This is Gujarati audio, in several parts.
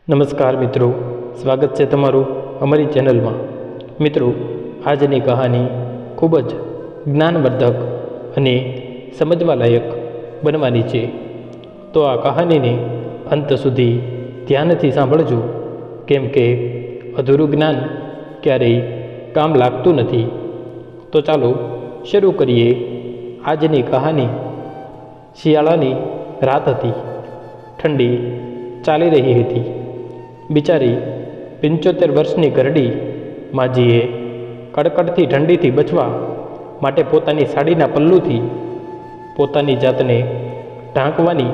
નમસ્કાર મિત્રો, સ્વાગત છે તમારું અમારી ચેનલમાં। મિત્રો, આજની કહાની ખૂબ જ જ્ઞાનવર્ધક અને સમજવા લાયક બનવાની છે, તો આ કહાનીને અંત સુધી ધ્યાનથી સાંભળજો, કેમ કે અધૂરું જ્ઞાન ક્યારેય કામ લાગતું નથી। તો ચાલો શરૂ કરીએ આજની કહાની। શિયાળાની રાત હતી, ઠંડી ચાલી રહી હતી। બિચારી 75 વર્ષની ઘરડી માજીએ કડકડતી ઠંડીથી બચવા માટે પોતાની સાડીના પલ્લુથી પોતાની જાતને ઢાંકવાની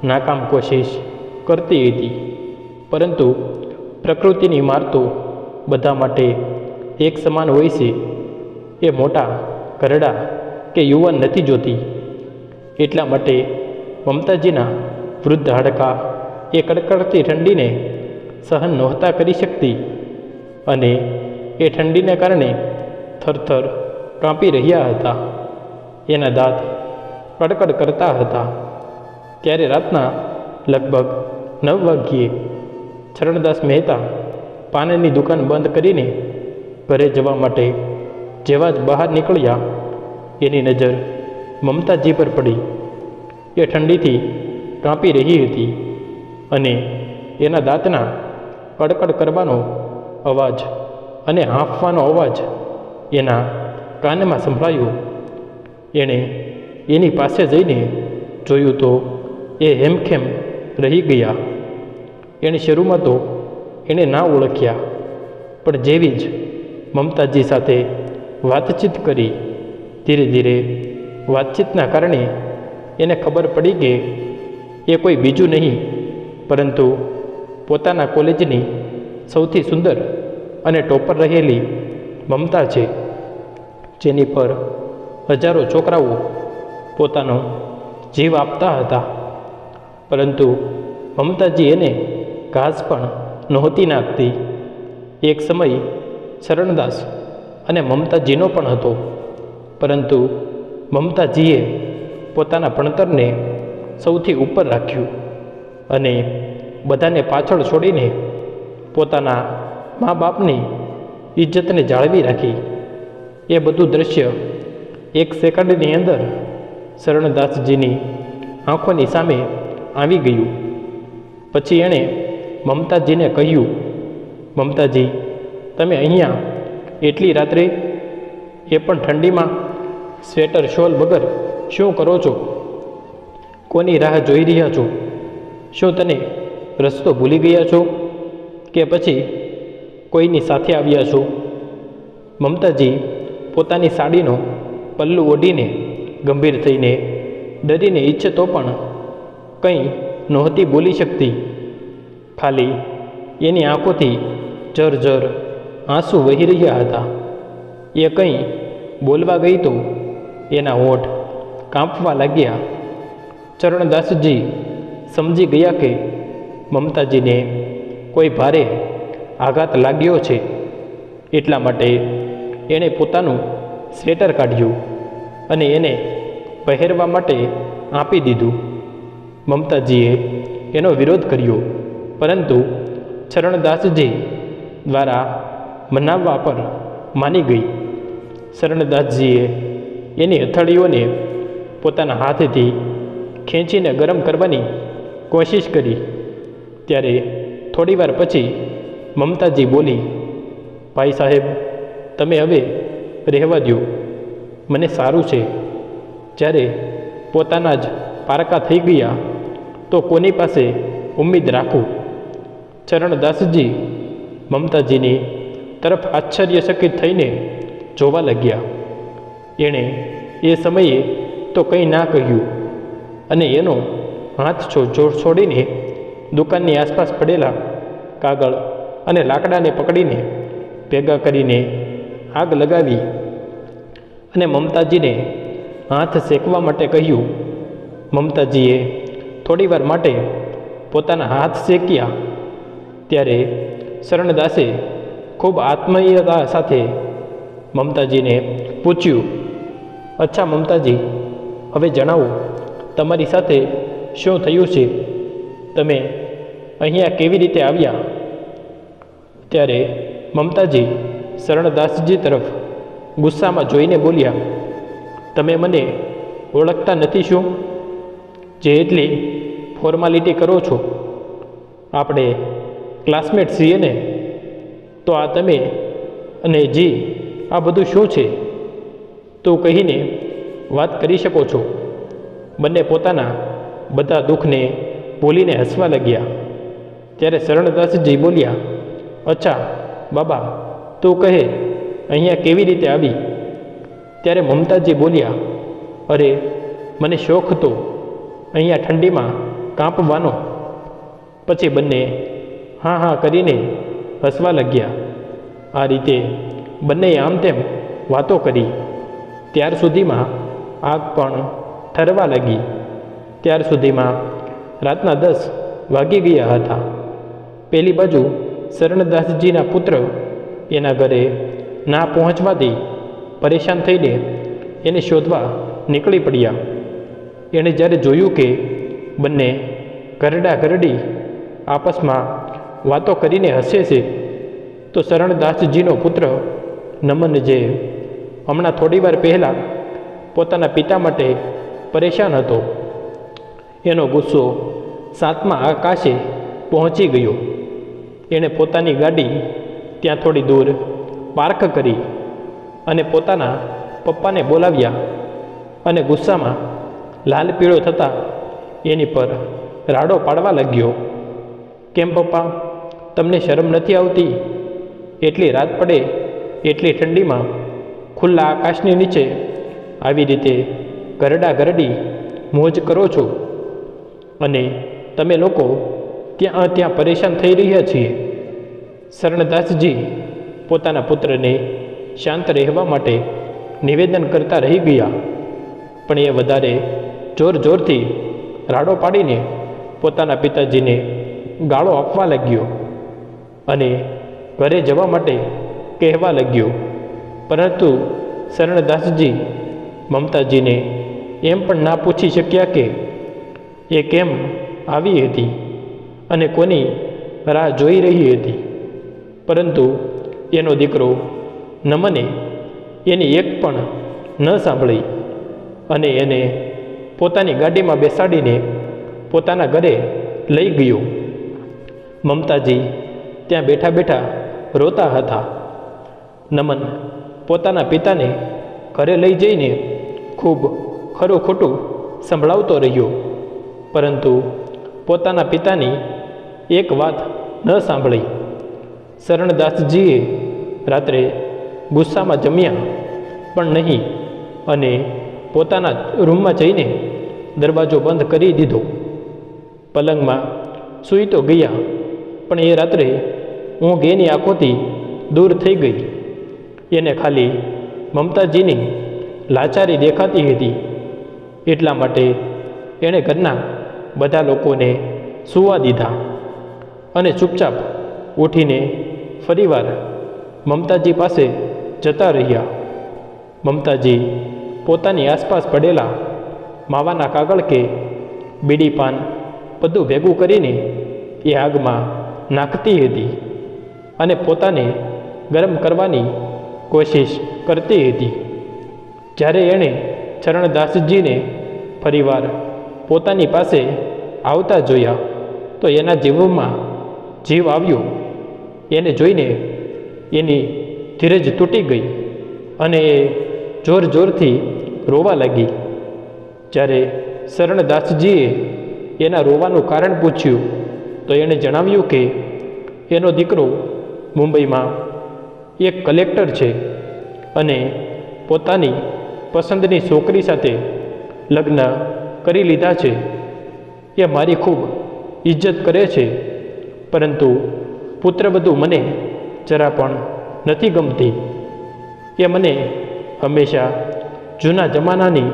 નાકામ કોશિશ કરતી હતી, પરંતુ પ્રકૃતિની માર તો બધા માટે એક સમાન હોય છે। એ મોટા, ઘરડા કે યુવાન નથી જોતી। એટલા માટે મમતાજીના વૃદ્ધ હાડકાં એ કડકડતી ઠંડીને સહન નહોતા કરી શકતી અને એ ઠંડીને કારણે થરથર કાંપી રહ્યા હતા। એના દાંત કડકડ કરતા હતા। ત્યારે રાતના લગભગ 9 વાગ્યે ચરણદાસ મહેતા પાનની દુકાન બંધ કરીને ઘરે જવા માટે જેવા જ બહાર નીકળ્યા, એની નજર મમતાજી પર પડી। એ ઠંડીથી કાંપી રહી હતી અને એના દાંતના કડકડ કરવાનો અવાજ અને હાંફવાનો અવાજ એના કાનમાં સંભળાયો। એણે એની પાસે જઈને જોયું તો એ હેમખેમ રહી ગયા। એણે શરૂમાં તો એણે ના ઓળખ્યા, પણ જેવી જ મમતાજી સાથે વાતચીત કરી, ધીરે ધીરે વાતચીતના કારણે એને ખબર પડી કે એ કોઈ બીજું નહીં પરંતુ પોતાના કોલેજની સૌથી સુંદર અને ટોપર રહેલી મમતા છે, જેની પર હજારો છોકરાઓ પોતાનો જીવ આપતા હતા, પરંતુ મમતાજી એને ઘાસ પણ નહોતી નાખતી। એક સમય ચરણદાસ અને મમતાજીનો પણ હતો, પરંતુ મમતાજીએ પોતાના ભણતરને સૌથી ઉપર રાખ્યું અને બધાને પાછળ છોડીને પોતાના મા બાપની ઇજ્જતને જાળવી રાખી। એ બધું દ્રશ્ય એક સેકન્ડની અંદર ચરણદાસજીની આંખોની સામે આવી ગયું। પછી એણે મમતાજીને કહ્યું, મમતાજી, તમે અહીંયા એટલી રાત્રે, એ પણ ઠંડીમાં સ્વેટર શોલ વગર શું કરો છો? કોની રાહ જોઈ રહ્યા છો? શું તને રસ્તો ભૂલી ગયા છો કે પછી કોઈની સાથે આવ્યા છો? મમતાજી પોતાની સાડીનો પલ્લું ઓઢીને ગંભીર થઈને ડરીને ઈચ્છતો પણ કંઈ નહોતી બોલી શકતી। ખાલી એની આંખોથી ઝરઝર આંસુ વહી રહ્યા હતા। એ કંઈ બોલવા ગઈ તો એના હોઠ કાંપવા લાગ્યા। ચરણદાસજી સમજી ગયા કે મમતાજીને કોઈ ભારે આઘાત લાગ્યો છે, એટલા માટે એણે પોતાનું સ્વેટર કાઢ્યું અને એને પહેરવા માટે આપી દીધું। મમતાજીએ એનો વિરોધ કર્યો, પરંતુ ચરણદાસજી દ્વારા મનાવવા પર માની ગઈ। ચરણદાસજીએ એની હથેળીઓને પોતાના હાથથી ખેંચીને ગરમ કરવાની કોશિશ કરી। ત્યારે થોડીવાર પછી મમતાજી બોલી, ભાઈ સાહેબ, તમે હવે રહેવા દો, મને સારું છે। જ્યારે પોતાના જ પારકા થઈ ગયા તો કોની પાસે ઉમ્મીદ રાખું? ચરણદાસજી મમતાજીની તરફ આશ્ચર્યચકિત થઈને જોવા લાગ્યા। એણે એ સમયે તો કંઈ ના કહ્યું અને એનો હાથ છોડીને દુકાનની આસપાસ પડેલા કાગળ અને લાકડાને પકડીને ભેગા કરીને આગ લગાવી અને મમતાજીને હાથ સેકવા માટે કહ્યું। મમતાજીએ થોડીવાર માટે પોતાના હાથ સેક્યા। ત્યારે ચરણદાસે ખૂબ આત્મીયતા સાથે મમતાજીને પૂછ્યું, અચ્છા મમતાજી, હવે જણાવો, તમારી સાથે શું થયું છે? તમે અહીંયા કેવી રીતે આવ્યા? ત્યારે મમતાજી શરણદાસજી તરફ ગુસ્સામાં જોઈને બોલ્યા, તમે મને ઓળખતા નથી શું? જે એટલી ફોર્માલિટી કરો છો? આપણે ક્લાસમેટ છીએ ને? તો આ તમે અને જી આ બધું શું છે? તો કહીને વાત કરી શકો છો. બંને પોતાના બધા દુઃખને ભૂલીને હસવા લાગ્યા. ત્યારે શરણદાસજી બોલ્યા, અચ્છા બાબા, તું કહે અહીંયા કેવી રીતે આવી? ત્યારે મમતાજી બોલ્યા, અરે મને શોખ હતો અહીંયા ઠંડીમાં કાંપવાનો. પછી બંને હા હા કરીને હસવા લાગ્યા. આ રીતે બંનેએ આમ તેમ વાતો કરી. ત્યાર સુધીમાં આગ પણ ઠરવા લાગી. ત્યાર સુધીમાં રાતના 10 વાગી ગયા હતા. પેલી બાજુ શરણદાસજીના પુત્ર એના ઘરે ના પહોંચવાથી પરેશાન થઈને એને શોધવા નીકળી પડ્યા. એણે જ્યારે જોયું કે બંને ઘરડા ઘરડી આપસમાં વાતો કરીને હસે છે, તો શરણદાસજીનો પુત્ર નમન, જે હમણાં થોડીવાર પહેલાં પોતાના પિતા માટે પરેશાન હતો, એનો ગુસ્સો 7મા આકાશે પહોંચી ગયો. એણે પોતાની ગાડી ત્યાં થોડી દૂર પાર્ક કરી અને પોતાના પપ્પાને બોલાવ્યા અને ગુસ્સામાં લાલ પીળો થતાં એની પર રાડો પાડવા લાગ્યો. કેમ પપ્પા, તમને શરમ નથી આવતી? એટલી રાત પડે એટલી ઠંડીમાં ખુલ્લા આકાશની નીચે આવી રીતે ઘરડા ઘરડી મોજ કરો છો, અને તમે લોકો ત્યાં પરેશાન થઈ રહ્યા છીએ. શરણદાસજી પોતાના પુત્રને શાંત રહેવા માટે નિવેદન કરતા રહી ગયા, પણ એ વધારે જોર જોરથી રાડો પાડીને પોતાના પિતાજીને ગાળો આપવા લાગ્યો અને ઘરે જવા માટે કહેવા લાગ્યો. પરંતુ શરણદાસજી મમતાજીને એમ પણ ના પૂછી શક્યા કે એ કેમ આવી હતી અને કોની રાહ જોઈ રહી હતી. પરંતુ એનો દીકરો નમને એની એક પણ ન સાંભળી અને એને પોતાની ગાડીમાં બેસાડીને પોતાના ઘરે લઈ ગયો. મમતાજી ત્યાં બેઠા બેઠા રોતા હતા. નમન પોતાના પિતાને ઘરે લઈ જઈને ખૂબ ખરું ખોટું સંભળાવતો રહ્યો, પરંતુ પોતાના પિતાની એક વાત ન સાંભળી. શરણદાસજીએ રાત્રે ગુસ્સામાં જમ્યા પણ નહીં અને પોતાના રૂમમાં જઈને દરવાજો બંધ કરી દીધો. પલંગમાં સૂઈ તો ગયા, પણ એ રાત્રે ઊંઘ એની આંખોથી દૂર થઈ ગઈ. એને ખાલી મમતાજીની લાચારી દેખાતી હતી. એટલા માટે એણે ઘરના બધા લોકોને સૂવા દીધા અને ચૂપચાપ ઉઠીને ફરીવાર મમતાજી પાસે જતા રહ્યા. મમતાજી પોતાની આસપાસ પડેલા માવાના કાગળ કે બીડી પાન બધું ભેગું કરીને એ આગમાં નાખતી હતી અને પોતાને ગરમ કરવાની કોશિશ કરતી હતી. જ્યારે એણે શરણદાસજીને ફરીવાર પોતાની પાસે આવતા જોયા તો એના જીવમાં જીવ આવ્યો. એને જોઈને એની ધીરજ તૂટી ગઈ અને એ જોર જોરથી રોવા લાગી. જ્યારે શરણદાસજીએ એના રોવાનું કારણ પૂછ્યું તો એણે જણાવ્યું કે એનો દીકરો મુંબઈમાં એક કલેક્ટર છે અને પોતાની પસંદની છોકરી સાથે લગ્ન કરી લીધા છે. એ મારી ખૂબ ઇજ્જત કરે છે, પરંતુ પુત્રવધુ મને જરા પણ નથી ગમતી. એ મને હંમેશા જૂના જમાનાની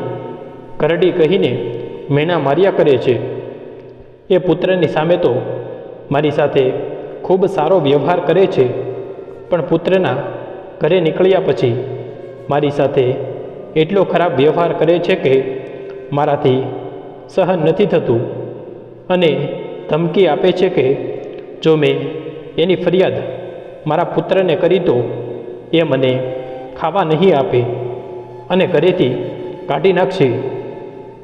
કરડી કહીને મેણા માર્યા કરે છે. એ પુત્રની સામે તો મારી સાથે ખૂબ સારો વ્યવહાર કરે છે, પણ પુત્રના ઘરે નીકળ્યા પછી મારી સાથે એટલો ખરાબ વ્યવહાર કરે છે કે મારાથી સહન નથી થતું અને ધમકી આપે છે કે જો મેં એની ફરિયાદ મારા પુત્રને કરી તો એ મને ખાવા નહીં આપે અને ઘરેથી કાઢી નાખશે.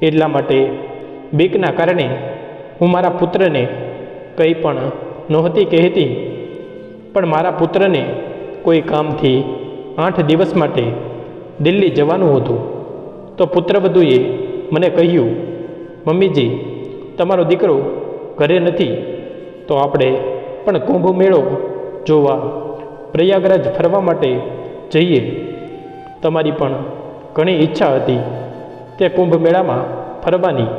એટલા માટે બીકના કારણે હું મારા પુત્રને કંઈ પણ નહોતી કહેતી. પણ મારા પુત્રને કોઈ કામથી 8 દિવસ માટે દિલ્હી જવાનું હતું. તો પુત્રવધુએ મને કહ્યું, મમ્મીજી, તમારો દીકરો ઘરે નથી, તો આપણે પણ કુંભ મેળો જોવા પ્રયાગરાજ ફરવા માટે જઈએ. તમારી પણ ઘણી ઈચ્છા હતી તે કુંભ મેળામાં ફરવાની.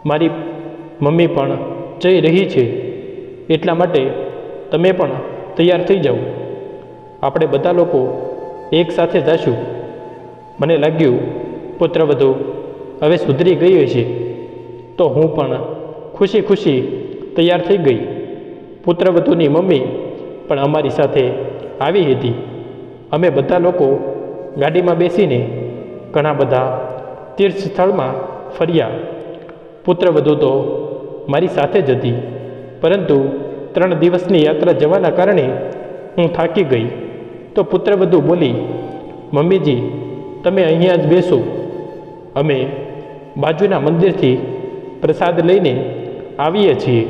મારી મમ્મી પણ જઈ રહી છે, એટલા માટે તમે પણ તૈયાર થઈ જાઓ. આપણે બધા લોકો એક સાથે જઈશું. મને લાગ્યું પુત્રવધુ હવે સુધરી ગઈ હશે, તો હું પણ ખુશી ખુશી તૈયાર થઈ ગઈ. પુત્રવધુની મમ્મી પણ અમારી સાથે આવી હતી. અમે બધા લોકો ગાડીમાં બેસીને ઘણા બધા તીર્થ સ્થળમાં ફર્યા. પુત્રવધુ તો મારી સાથે જ હતી, પરંતુ 3 દિવસની યાત્રા જવાના કારણે હું થાકી ગઈ. તો પુત્રવધુ બોલી, મમ્મીજી, તમે અહીંયા જ બેસો, અમે બાજુના મંદિરથી પ્રસાદ લઈને આવીએ છીએ.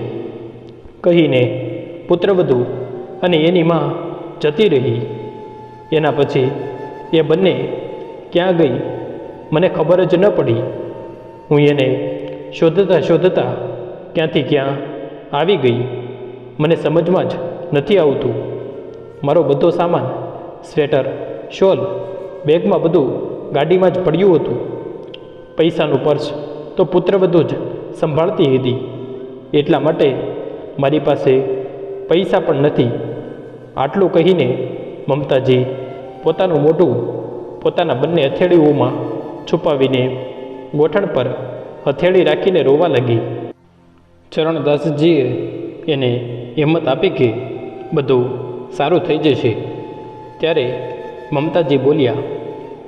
કહીને પુત્રવધુ અને એની માં જતી રહી. એના પછી એ બંને ક્યાં ગઈ મને ખબર જ ન પડી. હું એને શોધતા શોધતા ક્યાંથી ક્યાં આવી ગઈ, મને સમજમાં જ નથી આવતું. મારો બધો સામાન, સ્વેટર, શોલ, બેગમાં બધું ગાડીમાં જ પડ્યું હતું. પૈસાનું પર્સ તો પુત્રવધુ જ સંભાળતી હતી, એટલા માટે મારી પાસે પૈસા પણ નથી. આટલું કહીને મમતાજી પોતાનું મોઢું પોતાના બંને હથેળીઓમાં છુપાવીને ગોઠણ પર હથેળી રાખીને રોવા લાગી. ચરણદાસજીએ એને હિંમત આપી કે બધું સારું થઈ જશે. ત્યારે મમતાજી બોલ્યા,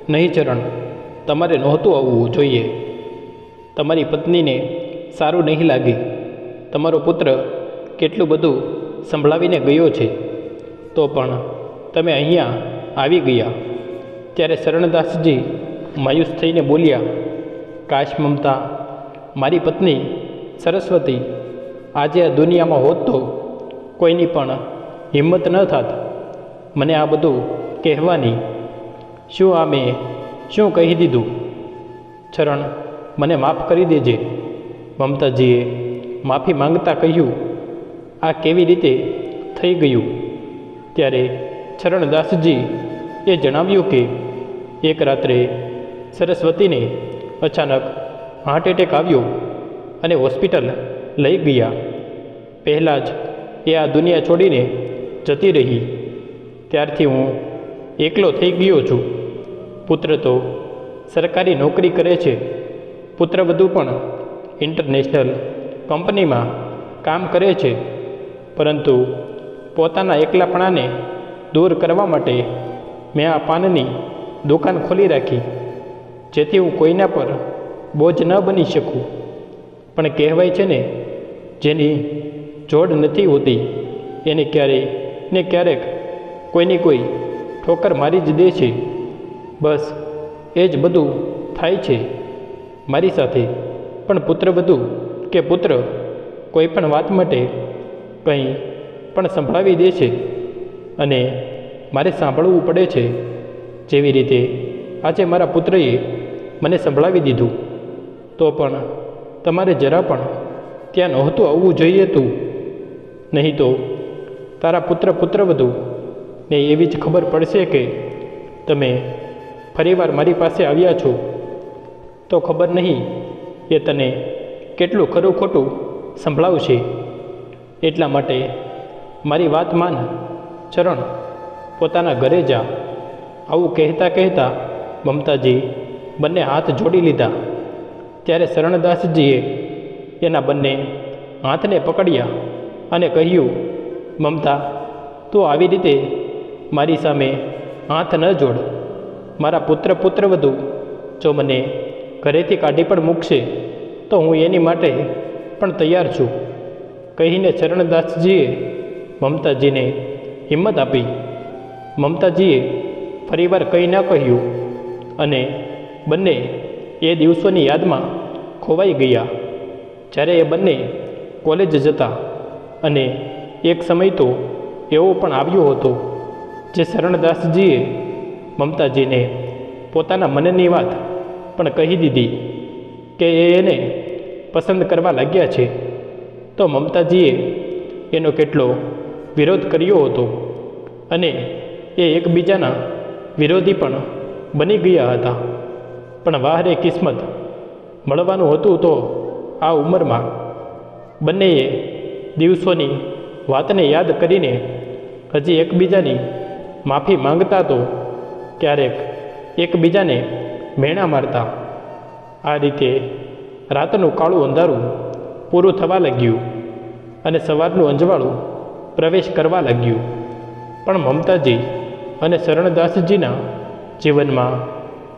નહીં ચરણ, તમારે નહોતું આવવું જોઈએ. તમારી પત્નીને સારું નહીં લાગે. તમારો પુત્ર કેટલું બધું સંભળાવીને ગયો છે, તો પણ તમે અહીંયા આવી ગયા. ત્યારે શરણદાસજી માયુસ થઈને બોલ્યા, કાશ મમતા, મારી પત્ની સરસ્વતી આજે આ દુનિયામાં હોત તો કોઈની પણ હિંમત ન થાત મને આ બધું કહેવાની. શું આ મેં શું કહી દીધું? ચરણ, મને માફ કરી દેજે. મમતાજીએ માફી માંગતા કહ્યું, આ કેવી રીતે થઈ ગયું? ત્યારે ચરણદાસજી એ જણાવ્યું કે એક રાત્રે સરસ્વતીને અચાનક હાર્ટ એટેક આવ્યો અને હોસ્પિટલ લઈ ગયા. પહેલાં જ એ આ દુનિયા છોડીને જતી રહી. ત્યારથી હું એકલો થઈ ગયો છું. પુત્ર તો સરકારી નોકરી કરે છે. પુત્રવધુ પણ ઇન્ટરનેશનલ કંપનીમાં કામ કરે છે. પરંતુ પોતાના એકલાપણાને દૂર કરવા માટે મેં આ પાનની દુકાન ખોલી રાખી, જેથી હું કોઈના પર બોજ ન બની શકું. પણ કહેવાય છે ને, જેની જોડ નથી હોતી એને ક્યારેય ને ક્યારેક કોઈની કોઈ ઠોકર મારી જ દે છે. બસ એ જ બધું થાય છે મારી સાથે. પણ પુત્રવધુ કે પુત્ર કોઈ પણ વાત માટે કંઈ પણ સંભળાવી દે છે અને મારે સાંભળવું પડે છે. જેવી રીતે આજે મારા પુત્રએ મને સંભળાવી દીધું. તો પણ તમારે જરા પણ ત્યાં નહોતું આવવું જોઈએ તું. નહીં તો તારા પુત્રવધુ ને એવી જ ખબર પડશે કે તમે ફરીવાર મારી પાસે આવ્યા છો, તો ખબર નહીં એ તને કેટલું ખરું ખોટું સંભળાવશે. એટલા માટે મારી વાત માન ચરણ, પોતાના ઘરે જા. આવું કહેતા કહેતા મમતાજી બંને હાથ જોડી લીધા. ત્યારે શરણદાસજીએ એના બંને હાથને પકડ્યા અને કહ્યું, મમતા, તું આવી રીતે મારી સામે હાથ ન જોડ. મારા પુત્રવધુ જો મને ઘરેથી કાઢી પણ મૂકશે તો હું એની માટે પણ તૈયાર છું. કહીને ચરણદાસજીએ મમતાજીને હિંમત આપી. મમતાજીએ ફરીવાર કંઈ ન કહ્યું અને બંને એ દિવસોની યાદમાં ખોવાઈ ગયા જ્યારે એ બંને કોલેજ જતા. અને એક સમય તો એવો પણ આવ્યો હતો જે શરણદાસજીએ મમતાજીને પોતાના મનની વાત પણ કહી દીધી કે એને પસંદ કરવા લાગ્યા છે. તો મમતાજીએ એનો કેટલો વિરોધ કર્યો હતો અને એ એકબીજાના વિરોધી પણ બની ગયા હતા. પણ વાહ રે કિસ્મત, મળવાનું હતું તો આ ઉંમરમાં. બંનેએ દિવસોની વાતને યાદ કરીને હજી એકબીજાની માફી માંગતા તો ક્યારેક એકબીજાને મેણા મારતા. આ રીતે રાતનું કાળું અંધારું પૂરું થવા લાગ્યું અને સવારનું અંજવાળું પ્રવેશ કરવા લાગ્યું. પણ મમતાજી અને શરણદાસજીના જીવનમાં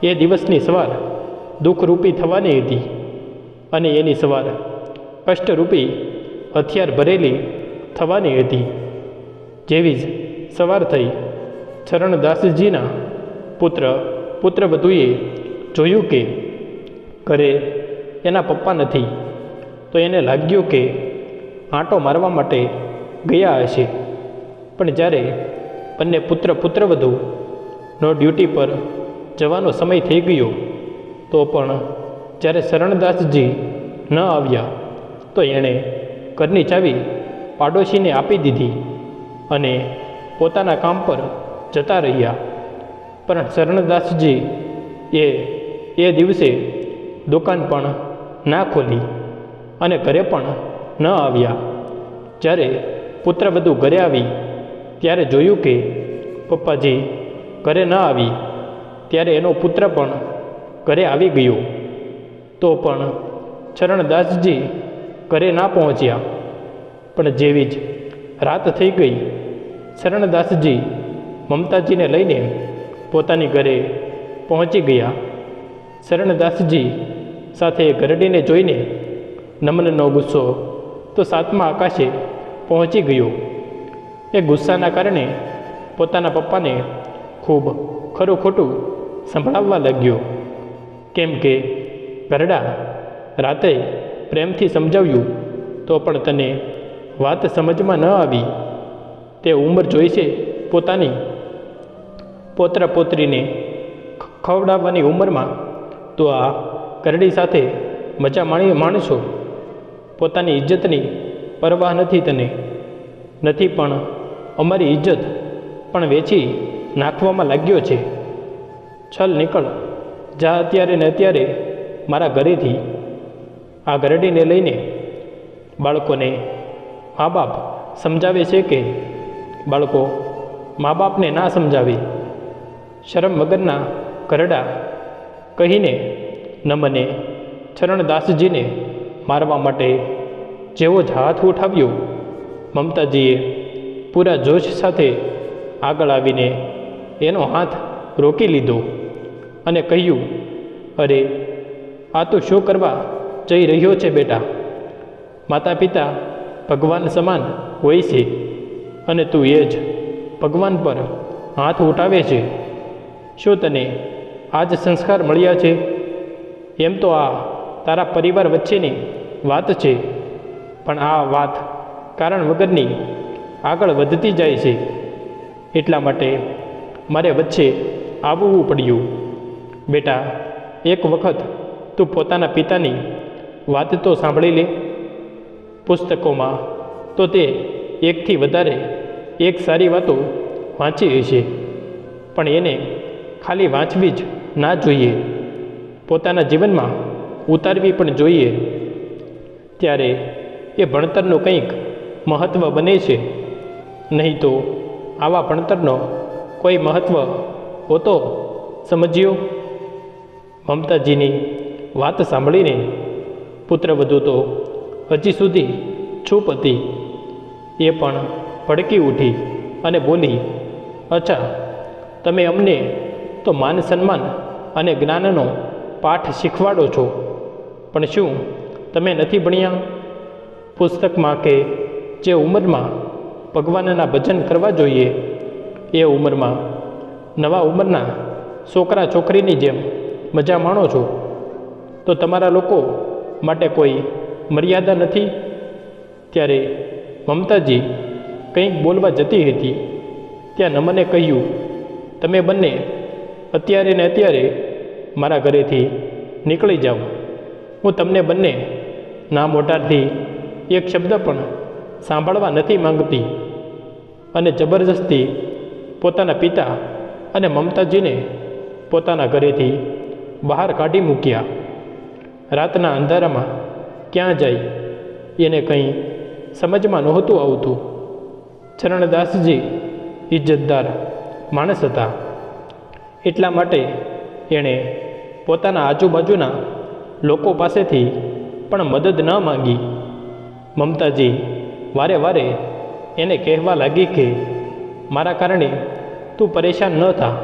એ દિવસની સવાર દુઃખરૂપી થવાની હતી અને એની સવાર કષ્ટરૂપી હથિયાર ભરેલી થવાની હતી. જેવી જ સવાર થઈ, ચરણદાસજીના પુત્રવધૂએ જોયું કે ઘરે એના પપ્પા નથી. તો એને લાગ્યું કે આંટો મારવા માટે ગયા હશે. પણ જ્યારે બંને પુત્રવધૂનો ડ્યુટી પર જવાનો સમય થઈ ગયો તો પણ જ્યારે શરણદાસજી ન આવ્યા તો એણે ઘરની ચાવી પાડોશીને આપી દીધી અને પોતાના કામ પર જતા રહ્યા. પણ શરણદાસજી એ દિવસે દુકાન પણ ના ખોલી અને ઘરે પણ ન આવ્યા. જ્યારે પુત્રવધૂ ઘરે આવી ત્યારે જોયું કે પપ્પાજી ઘરે ન આવી. ત્યારે એનો પુત્ર પણ ઘરે આવી ગયો. તો પણ ચરણદાસજી ઘરે ના પહોંચ્યા. પણ જેવી જ રાત થઈ ગઈ, ચરણદાસજી મમતાજીને લઈને પોતાની ઘરે પહોંચી ગયા. શરણદાસજી સાથે ગરડીને જોઈને નમનનો ગુસ્સો તો સાતમા આકાશે પહોંચી ગયો. એ ગુસ્સાના કારણે પોતાના પપ્પાને ખૂબ ખરું ખોટું સંભળાવવા લાગ્યો. કેમ કે ગરડા, રાતે પ્રેમથી સમજાવ્યું તો પણ તને વાત સમજમાં ન આવી. તે ઉંમર જોઈશે પોતાની પોત્ર પોત્રીને ખવડાવવાની ઉંમરમાં તો આ કરડી સાથે મજા માણશો. પોતાની ઇજ્જતની પરવાહ નથી તને. નથી પણ અમારી ઇજ્જત પણ વેચી નાખવામાં લાગ્યો છે. ચલ નીકળ, જા અત્યારે ને અત્યારે મારા ઘરેથી. આ ગરડીને લઈને બાળકોને મા બાપ સમજાવે છે કે બાળકો મા બાપને ના સમજાવે. શરમ વગરના કરડા કહીને નમને ચરણદાસજીને મારવા માટે જેવો જ હાથ ઉઠાવ્યો, મમતાજીએ પૂરા જોશ સાથે આગળ આવીને એનો હાથ રોકી લીધો અને કહ્યું, અરે આ તો શું કરવા જઈ રહ્યો છે બેટા? માતા પિતા ભગવાન સમાન હોય છે અને તું એ જ ભગવાન પર હાથ ઉઠાવે છે. શું તને આ જ સંસ્કાર મળ્યા છે? એમ તો આ તારા પરિવાર વચ્ચેની વાત છે, પણ આ વાત કારણ વગરની આગળ વધતી જાય છે. એટલા માટે મારે વચ્ચે આવવું પડ્યું. બેટા, એક વખત તું પોતાના પિતાની વાત તો સાંભળી લે. પુસ્તકોમાં તો તે એકથી વધારે એક સારી વાતો વાંચી હશે, પણ એને ખાલી વાંચવી જ ના જોઈએ, પોતાના જીવનમાં ઉતારવી પણ જોઈએ. ત્યારે એ ભણતરનું કંઈક મહત્ત્વ બને છે. નહીં તો આવા ભણતરનો કોઈ મહત્ત્વ હોતો સમજ્યો? મમતાજીની વાત સાંભળીને પુત્રવધૂ તો હજી સુધી ચૂપ હતી. એ પણ ભડકી ઉઠી અને બોલી, અચ્છા, તમે અમને તો માન સન્માન અને જ્ઞાનનો પાઠ શીખવાડો છો, પણ શું તમે નથી ભણ્યા? પુસ્તકમાં કે જે ઉંમરમાં ભગવાનના ભજન કરવા જોઈએ એ ઉંમરમાં નવા ઉંમરના છોકરા છોકરીની જેમ મજા માણો છો, તો તમારા લોકો માટે કોઈ મર્યાદા નથી? ત્યારે મમતાજી કંઈક બોલવા જતી હતી ત્યાં નમને કહ્યું, તમે બંને અત્યારે ને અત્યારે મારા ઘરેથી નીકળી જાઓ. હું તમને બંને ના મોઢાથી એક શબ્દ પણ સાંભળવા નથી માંગતી. અને જબરજસ્તી પોતાના પિતા અને મમતાજીને પોતાના ઘરેથી બહાર કાઢી મૂક્યા. રાતના અંધારામાં ક્યાં જાય એને કંઈ સમજમાં નહોતું આવતું. ચરણદાસજી ઇજ્જતદાર માણસ હતા, એટલા માટે એણે પોતાના આજુબાજુના લોકો પાસેથી પણ મદદ ન માંગી. મમતાજી વારે વારે એને કહેવા લાગી કે મારા કારણે તું પરેશાન ન થા,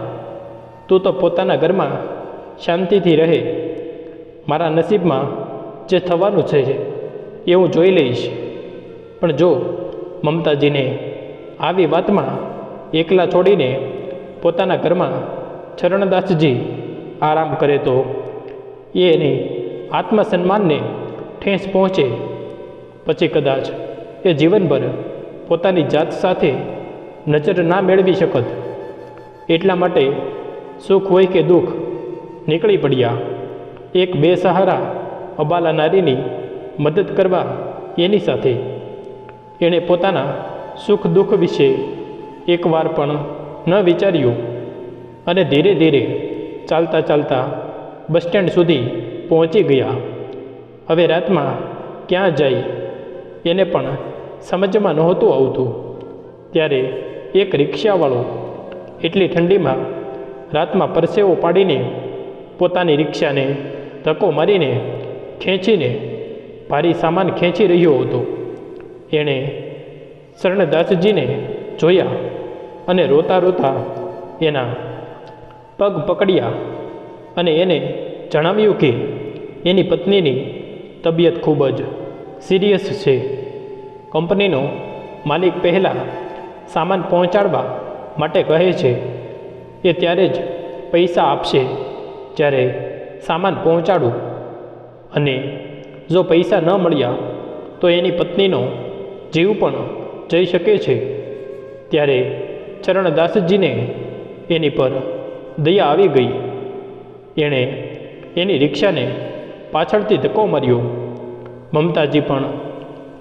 તું તો પોતાના ઘરમાં શાંતિથી રહે. મારા નસીબમાં જે થવાનું છે એ હું જોઈ લઈશ. પણ જો મમતાજીને આવી વાતમાં એકલા છોડીને પોતાના ઘરમાં ચરણદાસજી આરામ કરે તો એની આત્મસન્માનને ઠેસ પહોંચે. પછી કદાચ એ જીવનભર પોતાની જાત સાથે નજર ના મેળવી શકત. એટલા માટે સુખ હોય કે દુઃખ નીકળી પડ્યા. એક બેસહારા અબાલા નારીની મદદ કરવા એની સાથે. એણે પોતાના સુખ દુઃખ વિશે એકવાર પણ ન વિચાર્યું અને ધીરે ધીરે ચાલતા ચાલતા બસ સ્ટેન્ડ સુધી પહોંચી ગયા. હવે રાતમાં ક્યાં જાય એને પણ સમજમાં નહોતું આવતું. ત્યારે એક રિક્ષાવાળો એટલી ઠંડીમાં રાતમાં પરસેવો પાડીને પોતાની રિક્ષાને ધક્કો મારીને ખેંચીને ભારી સામાન ખેંચી રહ્યો હતો. એણે ચરણદાસજીને જોયા અને રોતા રોતા એના પગ પકડ્યા અને એને જણાવ્યું કે એની પત્નીની તબિયત ખૂબ જ સિરિયસ છે. કંપનીનો માલિક પહેલાં સામાન પહોંચાડવા માટે કહે છે. એ ત્યારે જ પૈસા આપશે જ્યારે સામાન પહોંચાડું, અને જો પૈસા ન મળ્યા તો એની પત્નીનો જીવ પણ જઈ શકે છે. ત્યારે ચરણદાસજીને એની પર દયા આવી ગઈ. એણે એની રિક્ષાને પાછળથી ધક્કો માર્યો. મમતાજી પણ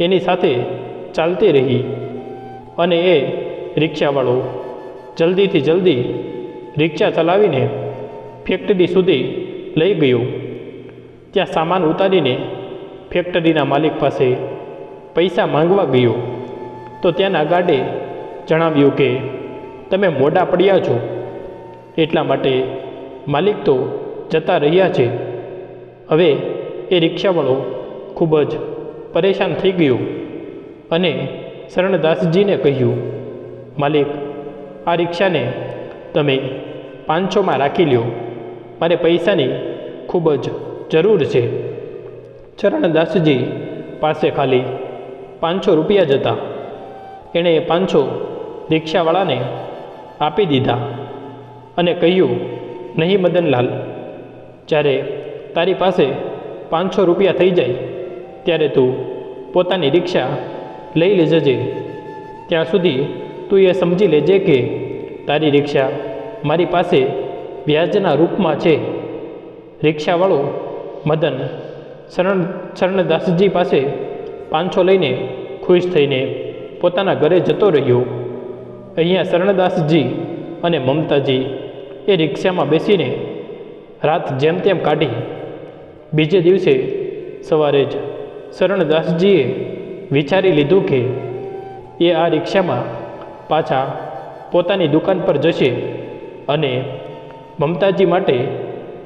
એની સાથે ચાલતી રહી અને એ રિક્ષાવાળો જલ્દીથી જલ્દી રિક્ષા ચલાવીને ફેક્ટરી સુધી લઈ ગયો. ત્યાં સામાન ઉતારીને ફેક્ટરીના માલિક પાસે પૈસા માંગવા ગયો તો ત્યાંના ગાર્ડે જણાવ્યું કે તમે મોડા પડ્યા છો, એટલા માટે માલિક તો જતા રહ્યા છે. હવે એ રિક્ષાવાળો ખૂબ જ પરેશાન થઈ ગયો અને ચરણદાસજીને કહ્યું, માલિક, આ રિક્ષાને તમે 500માં રાખી લ્યો, મારે પૈસાની ખૂબ જ જરૂર છે. ચરણદાસજી પાસે ખાલી 500 રૂપિયા જ હતા. એણે એ 500 રિક્ષાવાળાને આપી દીધા અને કહ્યું, નહીં મદનલાલ, જ્યારે તારી પાસે 500 રૂપિયા થઈ જાય ત્યારે તું પોતાની રિક્ષા લઈ લેજે. ત્યાં સુધી તું એ સમજી લેજે કે તારી રિક્ષા મારી પાસે વ્યાજના રૂપમાં છે. રિક્ષાવાળો મદન ચરણદાસજી પાસે 500 લઈને ખુશ થઈને પોતાના ઘરે જતો રહ્યો. અહીંયા ચરણદાસજી અને મમતાજી એ રિક્ષામાં બેસીને રાત જેમ તેમ કાઢી. બીજે દિવસે સવારે જ ચરણદાસજીએ વિચારી લીધું કે એ આ રિક્ષામાં પાછા પોતાની દુકાન પર જશે અને મમતાજી માટે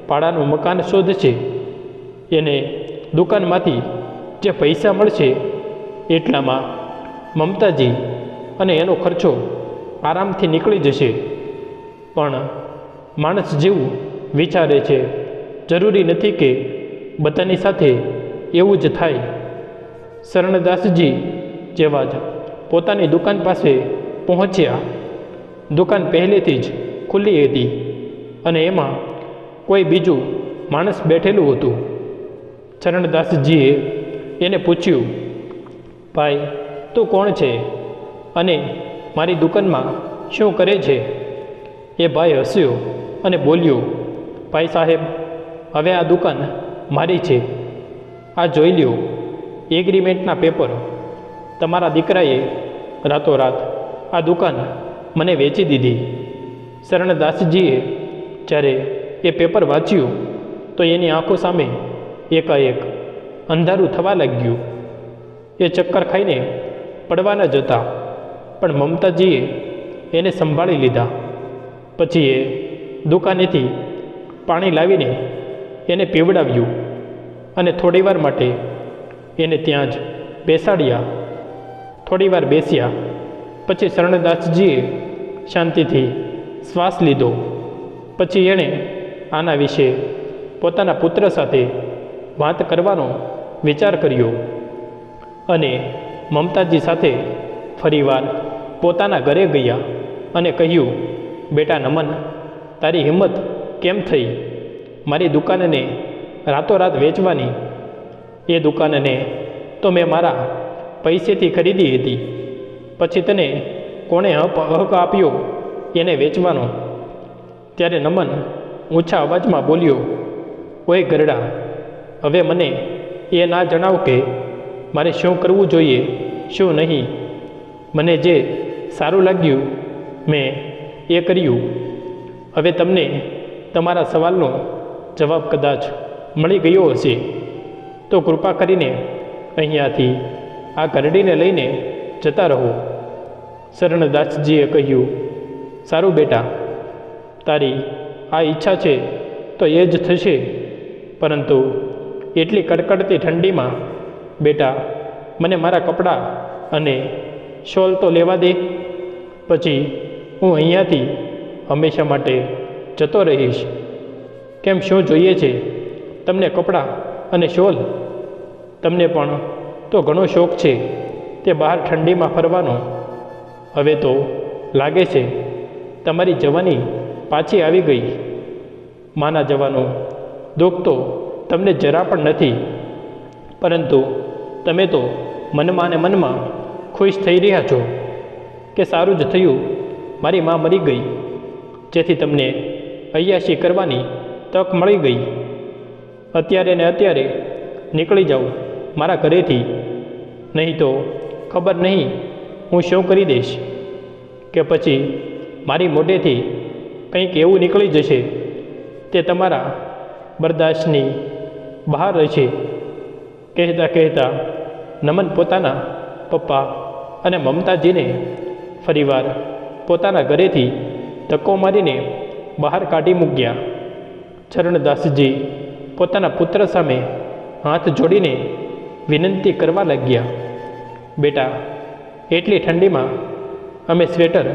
ભાડાનું મકાન શોધશે. એને દુકાનમાંથી જે પૈસા મળશે એટલામાં મમતાજી અને એનો ખર્ચો આરામથી નીકળી જશે. પણ માણસ જેવું વિચારે છે, જરૂરી નથી કે બધાની સાથે એવું જ થાય. ચરણદાસજી જેવા જ પોતાની દુકાન પાસે પહોંચ્યા. દુકાન પહેલેથી જ ખુલ્લી હતી અને એમાં કોઈ બીજું માણસ બેઠેલું હતું. ચરણદાસજીએ એને પૂછ્યું, ભાઈ, તું કોણ છે અને મારી દુકાનમાં શું કરે છે? એ ભાઈ હસ્યો અને બોલ્યો, ભાઈ સાહેબ, હવે આ દુકાન મારી છે. આ જોઈ લ્યો, એગ્રીમેન્ટના પેપર. તમારા દીકરાએ રાતોરાત આ દુકાન મને વેચી દીધી. શરણદાસજીએ જ્યારે એ પેપર વાંચ્યું તો એની આંખો સામે એકાએક અંધારું થવા લાગ્યું. એ ચક્કર ખાઈને પડવાના જ હતા, પણ મમતાજીએ એને સંભાળી લીધા. પછી એ દુકાનેથી પાણી લાવીને એને પીવડાવ્યું અને થોડીવાર માટે એને ત્યાં જ બેસાડ્યા. થોડીવાર બેસ્યા પછી શરણદાસજીએ શાંતિથી શ્વાસ લીધો. પછી એણે આના વિશે પોતાના પુત્ર સાથે વાત કરવાનો વિચાર કર્યો અને મમતાજી સાથે ફરીવાર પોતાના ઘરે ગયા અને કહ્યું, બેટા નમન, તારી હિંમત કેમ થઈ મારી દુકાનને રાતોરાત વેચવાની? એ દુકાનને તો મેં મારા પૈસેથી ખરીદી હતી. પછી તને કોણે હક આપ્યો એને વેચવાનો? ત્યારે નમન ઊંચા અવાજમાં બોલ્યો, ઓય ગરડા, હવે મને એ ના જણાવ કે મારે શું કરવું જોઈએ, શું નહીં. મને જે સારું લાગ્યું મેં એ કર્યું. હવે તમને તમારા સવાલનો જવાબ કદાચ મળી ગયો હશે તો કૃપા કરીને અહીંયાથી આ ઘરડીને લઈને જતા રહો. શરણદાસજીએ કહ્યું, સારું બેટા, તારી આ ઈચ્છા છે તો એ જ થશે. પરંતુ એટલી કડકડતી ઠંડીમાં બેટા મને મારા કપડાં અને શોલ તો લેવા દે, પછી હું અહીંયાથી હંમેશા માટે જતો રહીશ. કેમ, શું જોઈએ છે તમને કપડાં અને શોલ? તમને પણ તો ઘણો શોખ છે તે બહાર ઠંડીમાં ફરવાનો. હવે તો લાગે છે તમારી જવાની પાછી આવી ગઈ. માના જવાનું દુઃખ તો તમને જરા પણ નથી, પરંતુ તમે તો મનમાં ને મનમાં ખુશ થઈ રહ્યા છો કે સારું જ થયું મારી મા મરી ગઈ, જેથી તમને અય્યાશી કરવાની તક મળી ગઈ. અત્યારે ને અત્યારે નીકળી જાઓ મારા ઘરેથી, નહીં તો ખબર નહીં હું શું કરી દઈશ. કે પછી મારી મોઢેથી કંઈક એવું નીકળી જશે તે તમારા બરદાશ્તની બહાર રહેશે. કહેતા કહેતા નમન પોતાના પપ્પા અને મમતાજીને ફરીવાર પોતાના ઘરેથી ધક્કો મારીને બહાર કાઢી મૂક્યા. ચરણદાસજી પોતાના પુત્ર સામે હાથ જોડીને વિનંતી કરવા લાગ્યા, બેટા, એટલી ઠંડીમાં અમે સ્વેટર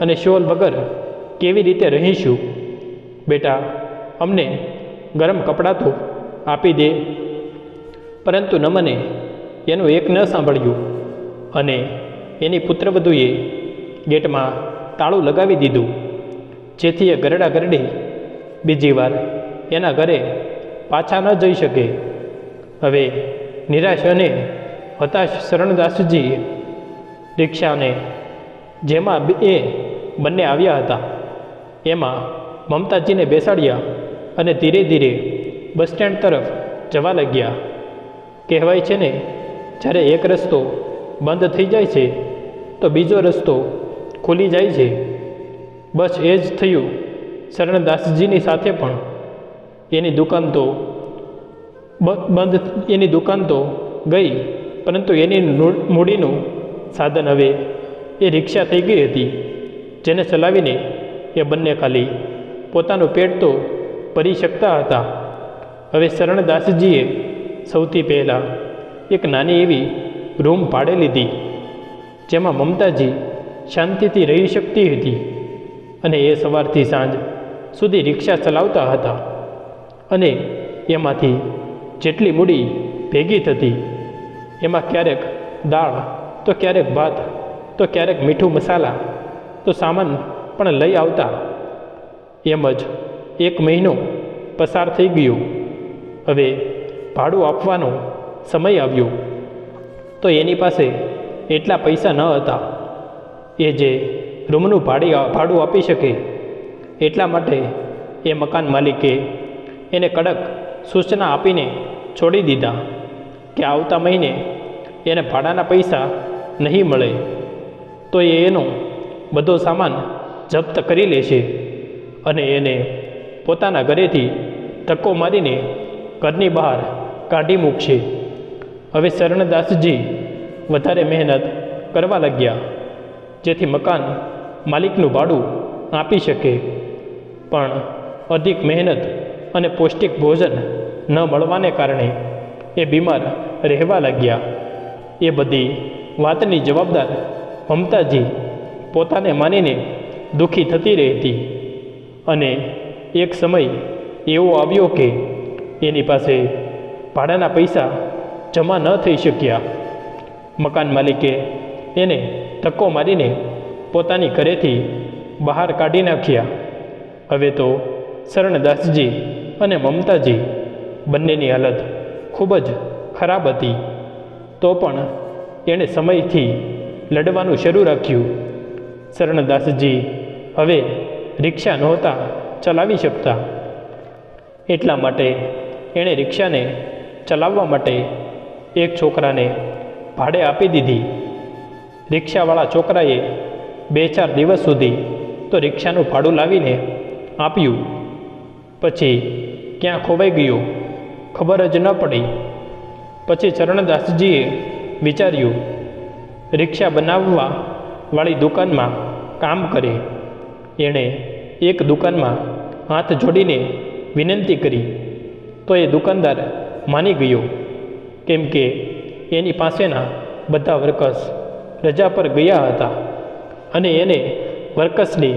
અને શોલ વગર કેવી રીતે રહીશું? બેટા, અમને ગરમ કપડાં તો આપી દે. પરંતુ નમને એનું એક ન સાંભળ્યું અને એની પુત્રવધૂએ ગેટમાં તાળું લગાવી દીધું, જેથી એ ગરડા ગરડી બીજી વાર એના ઘરે પાછા ન જઈ શકે. હવે નિરાશ અને હતાશ શરણદાસજી રિક્ષાને જેમાં એ બંને આવ્યા હતા એમાં મમતાજીને બેસાડ્યા અને ધીરે ધીરે બસ સ્ટેન્ડ તરફ જવા લાગ્યા. કહેવાય છે ને, જ્યારે એક રસ્તો બંધ થઈ જાય છે તો બીજો રસ્તો ખુલી જાય છે. બસ એ જ થયું શરણદાસજીની સાથે પણ. એની દુકાન તો ગઈ, પરંતુ એની મૂડીનું સાધન હવે એ રિક્ષા થઈ ગઈ હતી, જેને ચલાવીને એ બંને ખાલી પોતાનું પેટ તો ભરી શકતા હતા. હવે શરણદાસજીએ સૌથી પહેલાં એક નાની એવી રૂમ ભાડે લીધી, જેમાં મમતાજી શાંતિથી રહી શકતી હતી અને એ સવારથી સાંજ સુધી રિક્ષા ચલાવતા હતા. અને એમાંથી જેટલી મૂડી ભેગી થતી એમાં ક્યારેક દાળ તો ક્યારેક ભાત તો ક્યારેક મીઠું મસાલા તો સામાન પણ લઈ આવતા. એમ જ 1 મહિનો પસાર થઈ ગયો. હવે ભાડું આપવાનો સમય આવ્યો તો એની પાસે એટલા પૈસા ન હતા એ જે રૂમનું ભાડું આપી શકે. એટલા માટે એ મકાન માલિકે એને કડક સૂચના આપીને છોડી દીધા કે આવતા મહિને એને ભાડાના પૈસા નહીં મળે તો એનો બધો સામાન જપ્ત કરી લેશે અને એને પોતાના ઘરેથી ધક્કો મારીને ઘરની બહાર કાઢી મૂકશે. હવે શરણદાસજી વધારે મહેનત કરવા લાગ્યા જેથી મકાન માલિકનું ભાડું આપી શકે, પણ અધિક મહેનત અને પૌષ્ટિક ભોજન ન મળવાને કારણે એ બીમાર રહેવા લાગ્યા. એ બધી વાતની જવાબદાર મમતાજી પોતાને માનીને દુઃખી થતી રહેતી અને એક સમય એવો આવ્યો કે એની પાસે ભાડાના પૈસા જમા ન થઈ શક્યા. મકાન માલિકે એને ધક્કો મારીને પોતાની ઘરેથી બહાર કાઢી નાખ્યા. હવે તો શરણદાસજી અને મમતાજી બંનેની હાલત ખૂબ જ ખરાબ હતી. તો પણ એણે સમયથી લડવાનું શરૂ રાખ્યું. શરણદાસજી હવે રિક્ષા નહોતા ચલાવી શકતા, એટલા માટે એણે રિક્ષાને ચલાવવા માટે એક છોકરાને ભાડે આપી દીધી. રિક્ષાવાળા છોકરાએ 2-4 દિવસ સુધી તો રિક્ષાનું ભાડું લાવીને આપ્યું. પછી ક્યાં ખોવાઈ ગયો ખબર જ ન પડી. પછી શરણદાસજીએ વિચાર્યું રિક્ષા બનાવવા વાળી દુકાનમાં કામ કરે. એણે એક દુકાનમાં હાથ જોડીને વિનંતી કરી તો એ દુકાનદાર માની ગયો, કેમ કે એની પાસેના બધા વર્કર્સ રજા પર ગયા હતા અને એને વર્કર્સની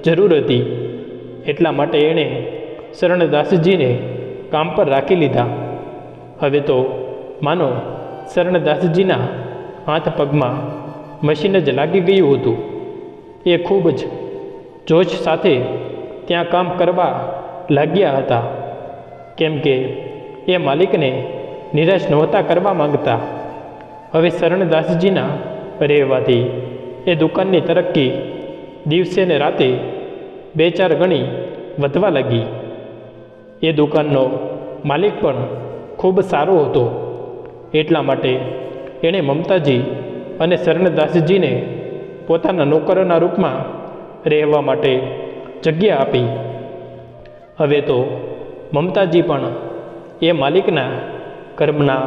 જરૂર હતી. એટલા માટે એણે શરણદાસજીને કામ પર રાખી લીધા. હવે તો માનો શરણદાસજીના હાથ પગમાં મશીન જ લાગી ગયું હતું. એ ખૂબ જ જોશ સાથે ત્યાં કામ કરવા લાગ્યા હતા, કેમ કે એ માલિકને નિરાશ નહોતા કરવા માંગતા. હવે શરણદાસજીના રહેવાથી એ દુકાનની તરક્કી દિવસે ને રાતે 2-4 ગણી વધવા લાગી. એ દુકાનનો માલિક પણ ખૂબ સારો હતો. એટલા માટે એણે મમતાજી અને શરણદાસજીને પોતાના નોકરોના રૂપમાં રહેવા માટે જગ્યા આપી. હવે તો મમતાજી પણ એ માલિકના ઘરના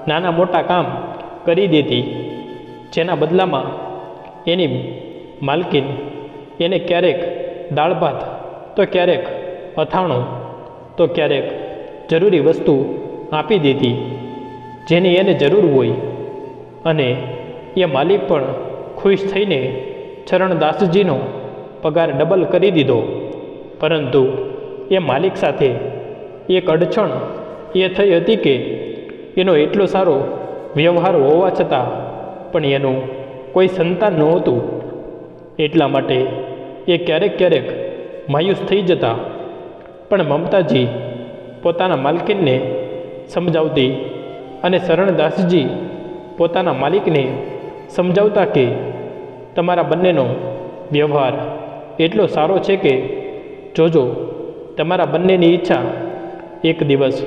નાના મોટા કામ કરી દેતી, જેના બદલામાં એની માલકીન એને ક્યારેક દાળ ભાત તો ક્યારેક અથાણું તો ક્યારેક જરૂરી વસ્તુ આપી દેતી જેની એને જરૂર હોય. અને એ માલિક પણ ખુશ થઈને શરણદાસજીનો પગાર ડબલ કરી દીધો. પરંતુ એ માલિક સાથે એક અડચણ એ થઈ હતી કે એનો એટલો સારો વ્યવહાર હોવા છતાં પણ એનું કોઈ સંતાન નહોતું. એટલા માટે એ ક્યારેક માયુસ થઈ જતા. પણ મમતાજી પોતાના માલકીનને સમજાવતી અને શરણદાસજી પોતાના માલિકને સમજાવતા કે તમારા બંનેનો વ્યવહાર એટલો સારો છે કે જોજો, તમારા બંનેની ઈચ્છા એક દિવસ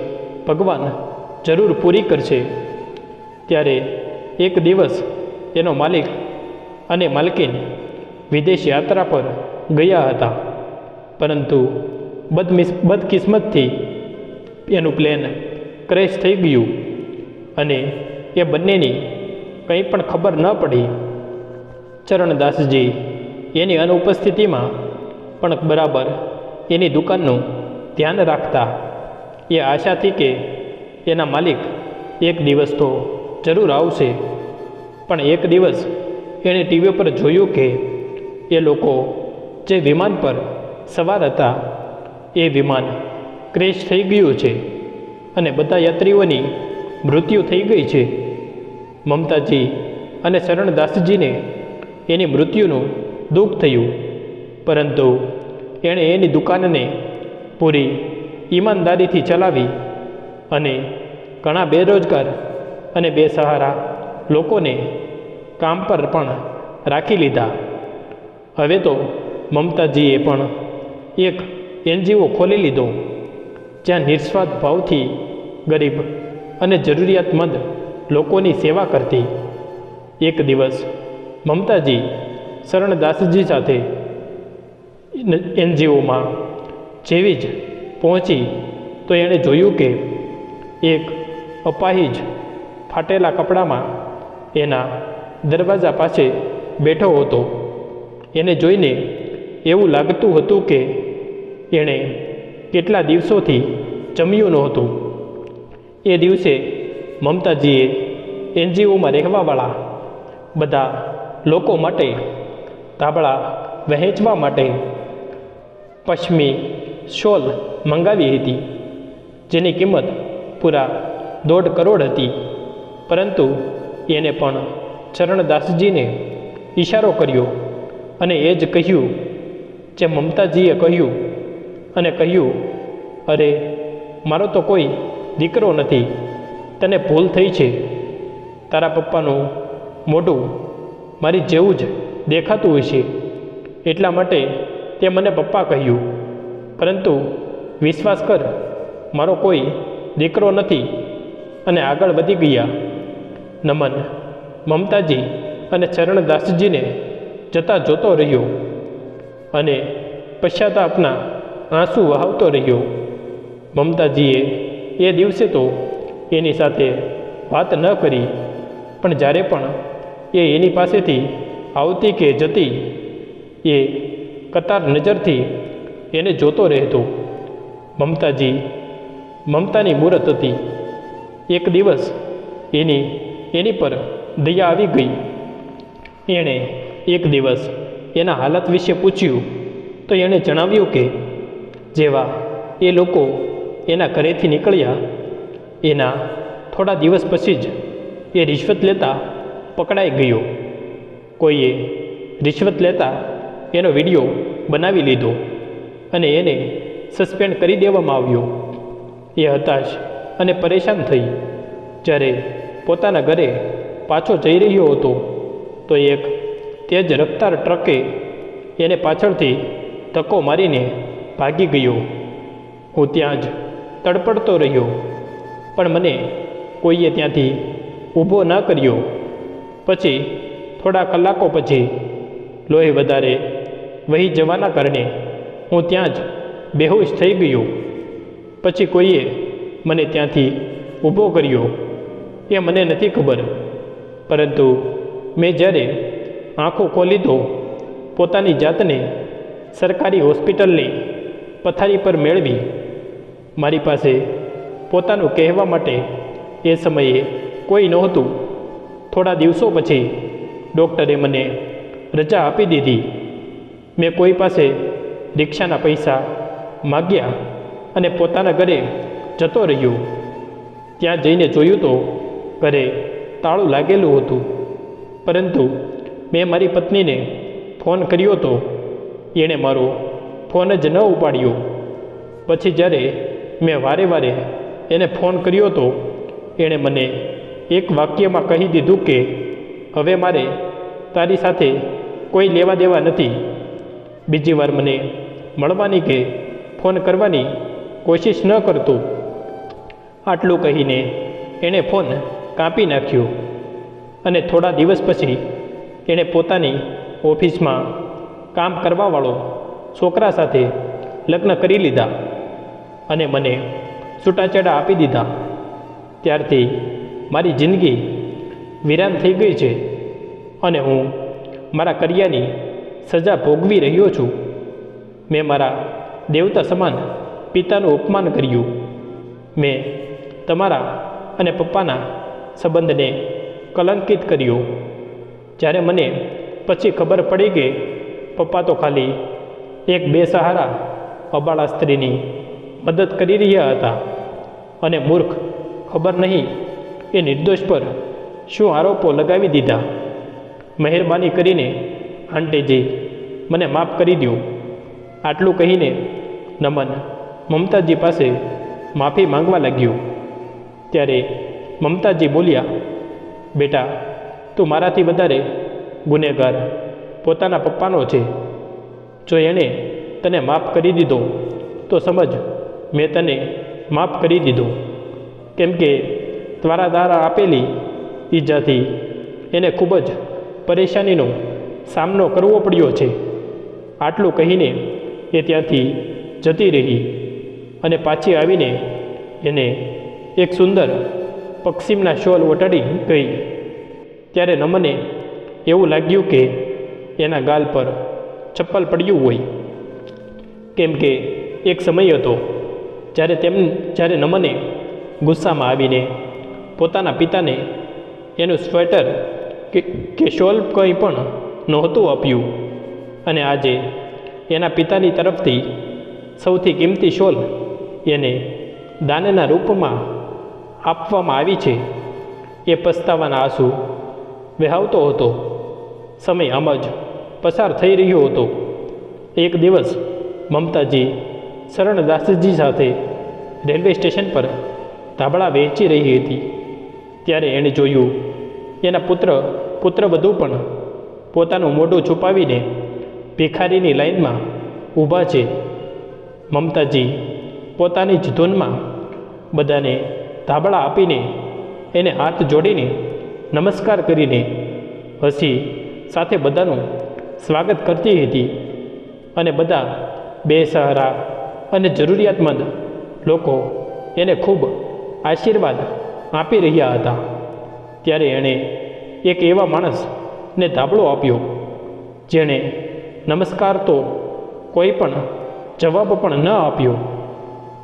ભગવાન જરૂર પૂરી કરશે. ત્યારે એક દિવસ એનો માલિક અને માલકીન વિદેશ યાત્રા પર ગયા હતા, પરંતુ બદકિસ્મતથી એનું પ્લેન ક્રેશ થઈ ગયું અને એ બંનેની કંઈ પણ ખબર ન પડી. ચરણદાસજી એની અનુપસ્થિતિમાં પણ બરાબર એની દુકાનનું ધ્યાન રાખતા, એ આશાથી કે એના માલિક એક દિવસ તો જરૂર આવશે. પણ એક દિવસ એણે ટીવી પર જોયું કે એ લોકો જે વિમાન પર સવાર હતા એ વિમાન ક્રેશ થઈ ગયું છે અને બધા યાત્રીઓની મૃત્યુ થઈ ગઈ છે. મમતાજી અને શરણદાસજીને એની મૃત્યુનું દુઃખ થયું, પરંતુ એણે એની દુકાનને પૂરી ઈમાનદારીથી ચલાવી અને ઘણા બેરોજગાર અને બેસહારા લોકોને કામ પર પણ રાખી લીધા. હવે તો મમતાજીએ પણ એક NGO ખોલી લીધો, જ્યાં નિસ્વાર્થ ભાવથી ગરીબ અને જરૂરિયાતમંદ લોકોની સેવા કરતી. એક દિવસ મમતાજી શરણદાસજી સાથે NGOમાં જેવી જ પહોંચી તો એણે જોયું કે એક અપાહિજ ફાટેલા કપડામાં એના દરવાજા પાસે બેઠો હતો. એને જોઈને એવું લાગતું હતું કે એણે કેટલા દિવસોથી જમ્યું નહોતું. એ દિવસે મમતાજીએ NGOમાં રહેવાવાળા બધા લોકો માટે ધાબળા વહેંચવા માટે પશ્ચિમી શોલ મંગાવી હતી, જેની કિંમત પૂરા 1.5 કરોડ હતી. પરંતુ એને પણ ચરણદાસજીને ઈશારો કર્યો અને એ જ કહ્યું જે મમતાજીએ કહ્યું અને કહ્યું, અરે મારો તો કોઈ દીકરો નથી, તને ભૂલ થઈ છે. તારા પપ્પાનું મોઢું મારી જેવું જ દેખાતું હશે, એટલા માટે તે મને પપ્પા કહ્યું, પરંતુ વિશ્વાસ કર, મારો કોઈ દીકરો નથી. અને આગળ વધી ગયા. નમન મમતાજી અને ચરણદાસજીને જતા જોતો રહ્યો અને પશ્ચાતાપના આંસુ વહાવતો રહ્યો. મમતાજીએ એ દિવસે તો એની સાથે વાત ન કરી, પણ જ્યારે પણ એ એની પાસેથી આવતી કે જતી એ કતાર નજરથી એને જોતો રહેતો. મમતાજી મમતાની મૂરત હતી. એક દિવસ એની પર દયા આવી ગઈ. એણે એક દિવસ એના હાલત વિશે પૂછ્યું તો એણે જણાવ્યું કે જેવા એ લોકો એના ઘરેથી નીકળ્યા એના થોડા દિવસ પછી જ એ રિશ્વત લેતા પકડાઈ ગયો. કોઈએ રિશ્વત લેતા એનો વિડીયો બનાવી લીધો અને એને સસ્પેન્ડ કરી દેવામાં આવ્યો. એ હતાશ અને પરેશાન થઈ. જ્યારે પોતાના ઘરે પાછો જઈ રહ્યો હતો તો એક તેજ રફતાર ટ્રકે એને પાછળથી ધક્કો મારીને ભાગી ગયો. હું ત્યાં જ તડપડતો રહ્યો, પણ મને કોઈએ ત્યાંથી ઊભો ન કર્યો. પછી થોડા કલાકો પછી લોહી વધારે વહી જવાના કારણે હું ત્યાં જ બેહોશ થઈ ગયો. પછી કોઈએ મને ત્યાંથી ઊભો કર્યો એ મને નથી ખબર, પરંતુ મેં જ્યારે આંખો ખોલી તો પોતાની જાતને સરકારી હોસ્પિટલની પથારી પર મેળવી. મારી પાસે પોતાનું કહેવા માટે એ સમયે કોઈ નહોતું. થોડા દિવસો પછી ડૉક્ટરે મને રજા આપી દીધી. મેં કોઈ પાસે રિક્ષાના પૈસા માગ્યા અને પોતાના ઘરે જતો રહ્યો. ત્યાં જઈને જોયું તો ઘરે તાળું લાગેલું હતું, પરંતુ મેં મારી પત્નીને ફોન કર્યો તો એણે મારો ફોન જ ન ઉપાડ્યો. પછી જ્યારે મેં વારે વારે એને ફોન કર્યો તો એણે મને એક વાક્યમાં કહી દીધું કે હવે મારે તારી સાથે કોઈ લેવા દેવા નથી. બીજી વાર મને મળવાની કે ફોન કરવાની કોશિશ ન કરતો. આટલું કહીને એણે ફોન કાપી નાખ્યો અને થોડા દિવસ પછી એણે પોતાની ઓફિસમાં કામ કરવાવાળો છોકરા સાથે લગ્ન કરી લીધા અને મને છૂટાછેડા આપી દીધા. ત્યારથી મારી જિંદગી વિરાન થઈ ગઈ છે અને હું મારા કર્યાની સજા ભોગવી રહ્યો છું. મેં મારા દેવતા સમાન પિતાનું અપમાન કર્યું. મેં તમારા અને પપ્પાના સંબંધને કલંકિત કર્યો. જ્યારે મને પછી ખબર પડી કે પપ્પા તો ખાલી એક બેસહારા અબાળા સ્ત્રીની મદદ કરી રહ્યા હતા અને મૂર્ખ ખબર નહીં એ નિર્દોષ પર શું આરોપો લગાવી દીધા. મહેરબાની કરીને આંટીજી મને માફ કરી દો. આટલું કહીને નમન મમતાજી પાસે માફી માંગવા લાગ્યું. ત્યારે મમતાજી બોલ્યા, બેટા, તું મારાથી વધારે ગુનેગાર પોતાના પપ્પાનો છે. જો એણે તને માફ કરી દીધો તો સમજ મેં તને માફ કરી દીધો, કેમ કે તારા દ્વારા આપેલી ઈજાથી એને ખૂબ જ પરેશાનીનો સામનો કરવો પડ્યો છે. આટલું કહીને એ ત્યાંથી જતી રહી અને પાછી આવીને એને એક સુંદર પશ્ચિમના શોલ ઓટાડી ગઈ. ત્યારે નમને એવું લાગ્યું કે એના ગાલ પર ચપ્પલ પડ્યું હોય, કેમ કે એક સમય હતો જ્યારે નમને ગુસ્સામાં આવીને પોતાના પિતાને એનું સ્વેટર કે શોલ કંઈ પણ નહોતું આપ્યું, અને આજે એના પિતાની તરફથી સૌથી કિંમતી શોલ એને દાનના રૂપમાં આપવામાં આવી છે. એ પસ્તાવાના આંસુ વહાવતો હતો. સમય આમ જ પસાર થઈ રહ્યો હતો. એક દિવસ મમતાજી શરણદાસજી સાથે રેલવે સ્ટેશન પર ધાબળા વહેંચી રહી હતી. ત્યારે એણે જોયું એના પુત્રવધુ પણ પોતાનું મોઢું છુપાવીને ભિખારીની લાઈનમાં ઊભા છે. મમતાજી પોતાની જ ધૂનમાં બધાને ધાબળા આપીને એને હાથ જોડીને નમસ્કાર કરીને હસી સાથે બધાનું સ્વાગત કરતી હતી. અને બધા બેસહારા અને જરૂરિયાતમંદ લોકો એને ખૂબ આશીર્વાદ આપી રહ્યા હતા. ત્યારે એણે એક એવા માણસને ધાબળો આપ્યો જેણે નમસ્કાર તો કોઈ પણ જવાબ પણ ન આપ્યો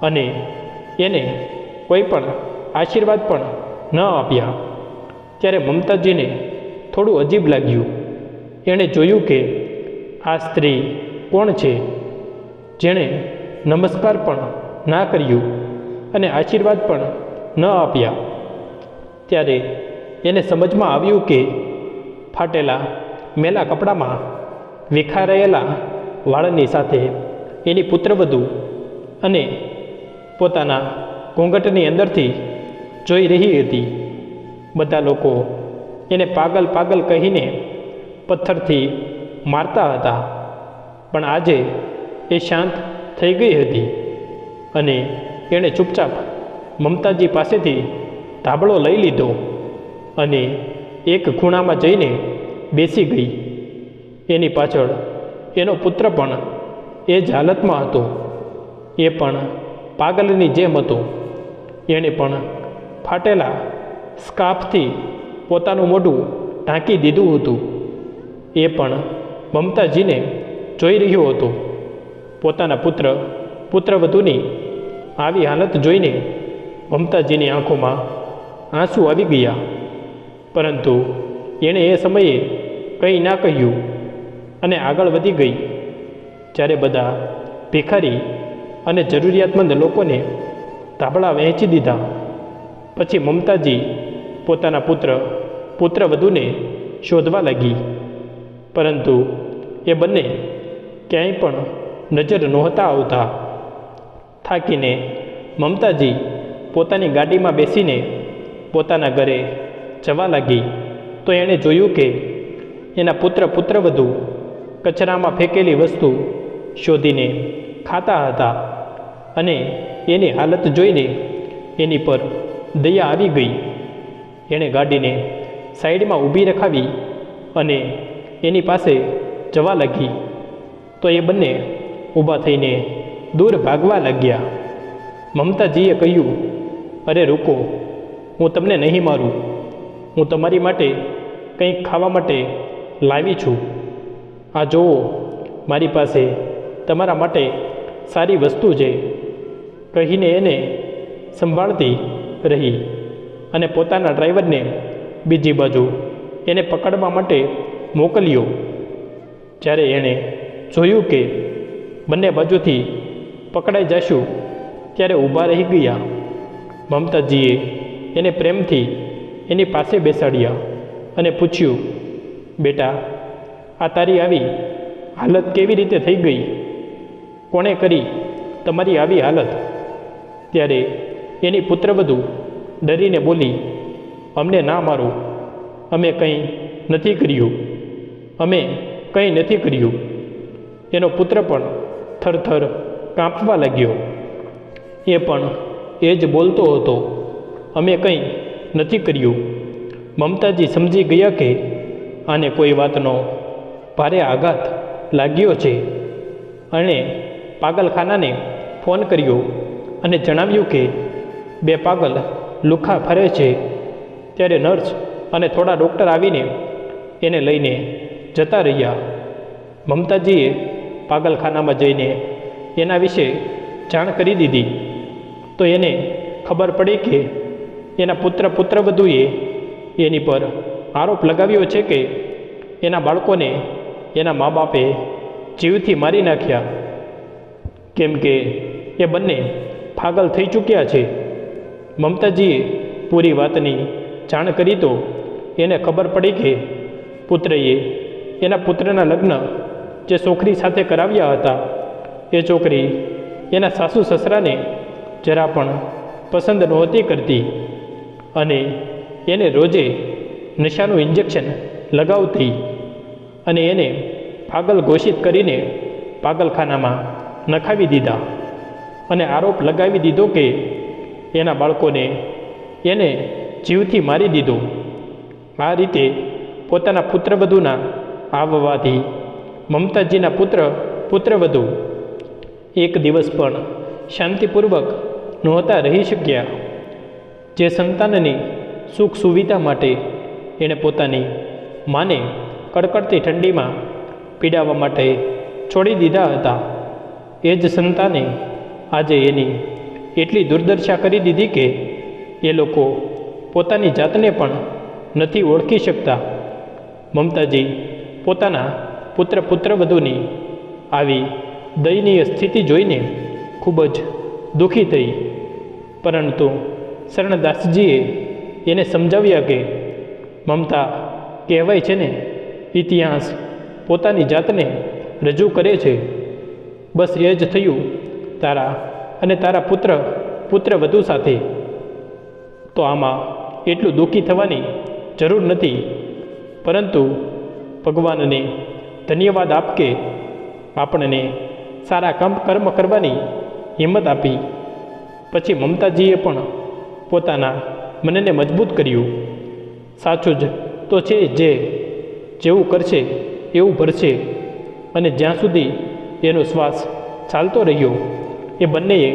અને એને કોઈ પણ આશીર્વાદ પણ ન આપ્યા. ત્યારે મમતાજીને થોડું અજીબ લાગ્યું. એણે જોયું કે આ સ્ત્રી કોણ છે જેણે નમસ્કાર પણ ના કર્યું અને આશીર્વાદ પણ ન આપ્યા. ત્યારે એને સમજમાં આવ્યું કે ફાટેલા મેલા કપડામાં વિખારાયેલા વાળની સાથે એની પુત્રવધુ અને પોતાના ઘૂંઘટની અંદરથી જોઈ રહી હતી. બધા લોકો એને પાગલ પાગલ કહીને પથ્થરથી મારતા હતા, પણ આજે એ શાંત થઈ ગઈ હતી અને એણે ચૂપચાપ મમતાજી પાસેથી ધાબળો લઈ લીધો અને એક ખૂણામાં જઈને બેસી ગઈ. એની પાછળ એનો પુત્ર પણ એ જ હાલતમાં હતો. એ પણ પાગલની જેમ હતો. એણે પણ ફાટેલા સ્કાર્ફથી પોતાનું મોઢું ઢાંકી દીધું હતું. એ પણ મમતાજીને જોઈ રહ્યો હતો. પોતાના પુત્રવધુની આવી હાલત જોઈને મમતાજીની આંખોમાં આંસુ આવી ગયા, પરંતુ એણે એ સમયે કંઈ ના કહ્યું અને આગળ વધી ગઈ. જ્યારે બધા ભિખારી અને જરૂરિયાતમંદ લોકોને ધાબળા વહેંચી દીધા પછી મમતાજી પોતાના પુત્રવધુને શોધવા લાગી, પરંતુ એ બંને ક્યાંય પણ નજર નહોતા આવતા. થાકીને મમતાજી પોતાની ગાડીમાં બેસીને પોતાના ઘરે જવા લાગી તો એણે જોયું કે એના પુત્રવધુ કચરામાં ફેંકેલી વસ્તુ શોધીને ખાતા હતા અને એની હાલત જોઈને એની પર દયા આવી ગઈ. એણે ગાડીને સાઈડમાં ઊભી રખાવી અને એની પાસે જવા લાગી તો એ બંને ઊભા થઈને દૂર ભાગવા લાગ્યા. મમતાજીએ કહ્યું, અરે રૂકો, હું તમને નહીં મારું. હું તમારી માટે કંઈક ખાવા માટે લાવી છું. આ જુઓ, મારી પાસે તમારા માટે સારી વસ્તુ છે, કહીને એને સંભાળતી રહી અને પોતાના ડ્રાઈવરને બીજી બાજુ એને પકડવા માટે મોકલ્યો. જ્યારે એણે જોયું કે બંને બાજુથી પકડાઈ જશું ત્યારે ઊભા રહી ગયા. મમતાજીએ એને પ્રેમથી એની પાસે બેસાડ્યા અને પૂછ્યું, બેટા, આ તારી આવી હાલત કેવી રીતે થઈ ગઈ? કોણે કરી તમારી આવી હાલત? ત્યારે એની પુત્રવધુ ડરીને બોલી, અમને ના મારો, અમે કંઈ નથી કર્યું, અમે કંઈ નથી કર્યું. એનો પુત્ર પણ થરથર કાંપવા લાગ્યો. એ પણ એ જ બોલતો હતો, અમે કંઈ નથી કર્યું. મમતાજી સમજી ગયા કે આને કોઈ વાતનો ભારે આઘાત લાગ્યો છે. અને પાગલખાનાને ફોન કર્યો અને જણાવ્યું કે 2 પાગલ લુખ્ખા ફરે છે. ત્યારે નર્સ અને થોડા ડૉક્ટર આવીને એને લઈને જતા રહ્યા. મમતાજીએ પાગલખાનામાં જઈને એના વિશે જાણ કરી દીધી. તો એને ખબર પડી કે એના પુત્રવધુએ એની પર આરોપ લગાવ્યો છે કે એના બાળકોને એના મા બાપે જીવથી મારી નાખ્યા, કેમ કે એ બંને પાગલ થઈ ચૂક્યા છે. મમતાજીએ પૂરી વાતની જાણ કરી તો એને ખબર પડી કે પુત્રએ એના પુત્રના લગ્ન જે છોકરી સાથે કરાવ્યા હતા એ છોકરી એના સાસુ સસરાને જરા પણ પસંદ નહોતી કરતી અને એને રોજે નશાનું ઇન્જેક્શન લગાવતી અને એને પાગલ ઘોષિત કરીને પાગલખાનામાં નખાવી દીધા અને આરોપ લગાવી દીધો કે એના બાળકોને એને જીવથી મારી દીધો. આ રીતે પોતાના પુત્રવધુના આવવાથી મમતાજીના પુત્રવધુ એક દિવસ પણ શાંતિપૂર્વક નહોતા રહી શક્યા. જે સંતાનની સુખ સુવિધા માટે એણે પોતાની માને કડકડતી ઠંડીમાં પીડાવવા માટે છોડી દીધા હતા, એ જ સંતાને આજે એની એટલી દુર્દશા કરી દીધી કે એ લોકો પોતાની જાતને પણ નથી ઓળખી શકતા. મમતાજી પોતાના પુત્રવધુની આવી દયનીય સ્થિતિ જોઈને ખૂબ જ દુઃખી થઈ. પરંતુ શરણદાસજીએ એને સમજાવ્યા કે મમતા, કહેવાય છે ને, ઇતિહાસ પોતાની જાતને રજૂ કરે છે. બસ એ જ થયું તારા અને તારા પુત્રવધુ સાથે. તો આમાં એટલું દુઃખી થવાની જરૂર નથી, પરંતુ ભગવાનને ધન્યવાદ આપ કે આપણને સારા કર્મ કરવાની હિંમત આપી. પછી મમતાજીએ પણ પોતાના મનને મજબૂત કર્યું. સાચું જ તો છે, જેવું કરશે એવું ભરશે. અને જ્યાં સુધી એનો શ્વાસ ચાલતો રહ્યો એ બંનેએ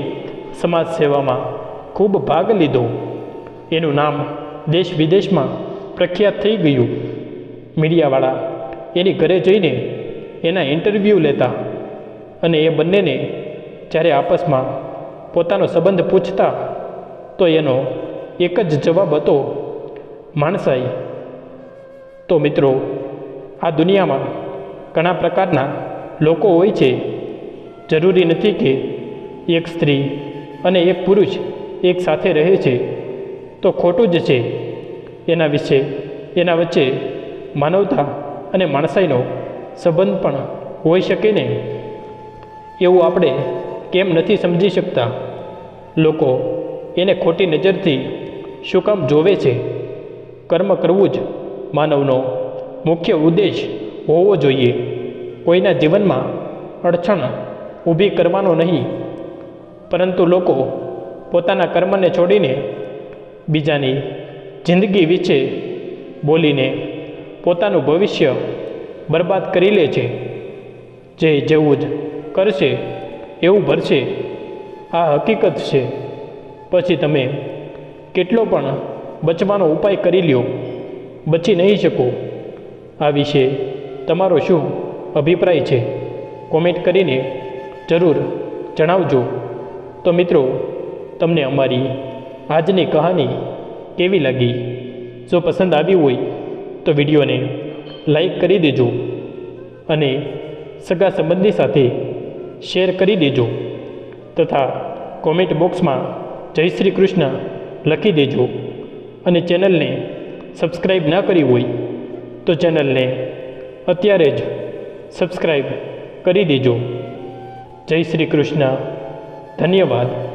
સમાજ સેવામાં ખૂબ ભાગ લીધો. એનું નામ દેશ વિદેશમાં પ્રખ્યાત થઈ ગયું. મીડિયાવાળા એની ઘરે જઈને એના ઇન્ટરવ્યૂ લેતા અને એ બંનેને જ્યારે આપસમાં પોતાનો સંબંધ પૂછતા તો એનો એક જ જવાબ હતો, માણસાઈ. તો મિત્રો, આ દુનિયામાં ઘણા પ્રકારના લોકો હોય છે. જરૂરી નથી કે એક સ્ત્રી અને એક પુરુષ એક સાથે રહે છે તો ખોટું જ છે. એના વચ્ચે માનવતા અને માણસાઈનો સંબંધ પણ હોઈ શકે ને. એવું આપણે કેમ નથી સમજી શકતા? લોકો એને ખોટી નજરથી શું કામ જોવે છે? કર્મ કરવું જ માનવનો મુખ્ય ઉદ્દેશ હોવો જોઈએ. કોઈના જીવનમાં અડચણ ઊભી કરવાનો નહીં. પરંતુ લોકો પોતાના કર્મને છોડીને બીજાની જિંદગી વિશે બોલીને પોતાનું ભવિષ્ય બરબાદ કરી લે છે. જે જેવું જ કરશે એવું ભરશે, આ હકીકત છે. પછી તમે કેટલો પણ બચવાનો ઉપાય કરી લ્યો, બચી નહીં શકો. આ વિશે તમારો શું અભિપ્રાય છે? કોમેન્ટ કરીને જરૂર જણાવજો. તો મિત્રો, તમને અમારી આજની કહાની કેવી લાગી? જો પસંદ આવી હોય તો વિડીયોને લાઈક કરી દેજો અને સગા સંબંધી સાથે શેર કરી દેજો તથા કોમેન્ટ બોક્સમાં જય શ્રી કૃષ્ણ લખી દેજો. અને ચેનલને સબસ્ક્રાઈબ ના કરી હોય તો ચેનલને અત્યારે જ સબસ્ક્રાઈબ કરી દેજો. જય શ્રી કૃષ્ણ. ધન્યવાદ.